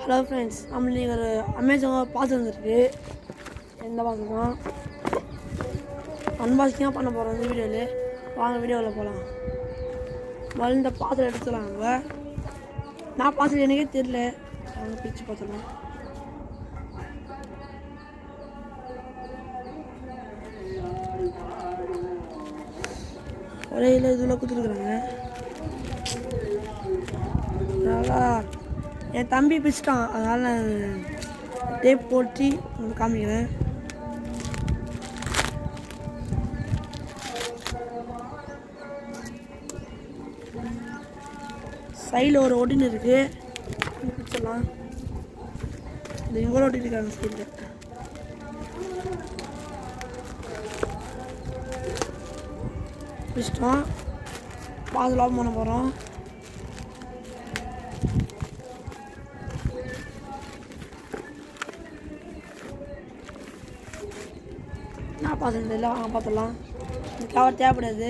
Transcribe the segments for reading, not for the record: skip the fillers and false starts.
Hello friends, நம்ம நீங்கள் ஒரு அமேசான் பார்த்து வந்துருக்கு. எந்த பார்த்துருக்கோம் அன்பாக்சிங்காக பண்ண போகிறோம் இந்த வீடியோவில். வாங்க வீடியோவில் போகலாம். முதல்ல இந்த பாத்திரம் எடுத்துக்கலாம். நம்ம நான் பாத்திரம் எனக்கே தெரியல, அவங்க பிரித்து பார்த்துடலாம். ஒரே இல்லை இதில் கொடுத்துருக்குறாங்க. நல்லா என் தம்பி பிடிச்சிட்டான், அதனால் நான் டேப் போட்டு உங்களுக்கு காமிக்கிறேன். சைடில் ஒரு ஒட்டின்னு இருக்குது, பிடிச்சிடலாம். இது இங்கே ஒட்டிட்டு இருக்காங்க சைடில். பிடிச்சிட்டோம், பாதுகாப்பு பண்ண போகிறோம். நான் பார்த்துருந்தேன் இல்லை, வாங்க பார்த்துடலாம். இந்த கவர் தேவைப்படாது.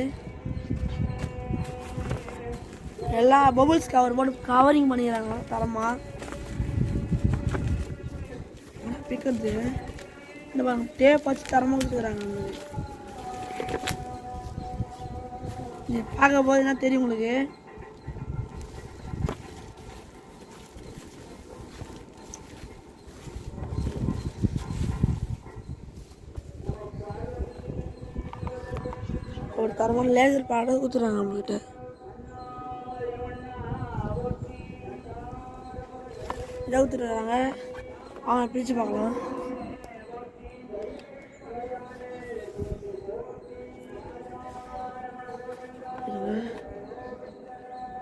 எல்லா பபுள்ஸ் கவர் போட்டு கவரிங் பண்ணிக்கிறாங்க தரமாக. பிக்கிறது இந்த பாருங்க, டேப் வச்சு தரமாக கொடுத்துக்கிறாங்க. இது பார்க்க போது என்ன தெரியும் உங்களுக்கு. ஒரு தரமான லேசர் பேடை கொடுத்துட்றாங்க நம்மக்கிட்ட. இதை கொடுத்துட்றாங்க. அவங்க பிரித்து பார்க்கலாம்.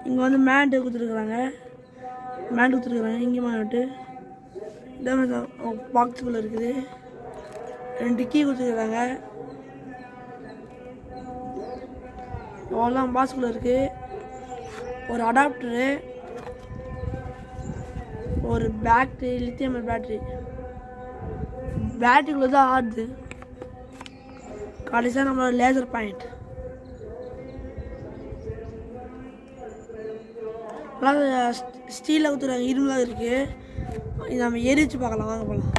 இங்கே வந்து மேட்டு கொடுத்துருக்குறாங்க. மேட் கொடுத்துருக்குறாங்க. இங்கே மேட்டு இதே பாக்ஸுக்குள்ளே இருக்குது. 2 கீ கொடுத்துருக்குறாங்க. அவ்வளோதான் பாக்ஸுக்குள்ளே இருக்குது. ஒரு அடாப்டரு, ஒரு பேட்ரி, லித்தியம் பேட்டரிக்குள்ளே தான் ஆடுது. கடைசியாக நம்மளோட லேசர் பாயிண்ட். நல்லா ஸ்டீலில் ஊற்றுறாங்க, இரும்புலாம் இருக்குது. இது நம்ம எரிச்சு பார்க்கலாம். வாங்க போகலாம்.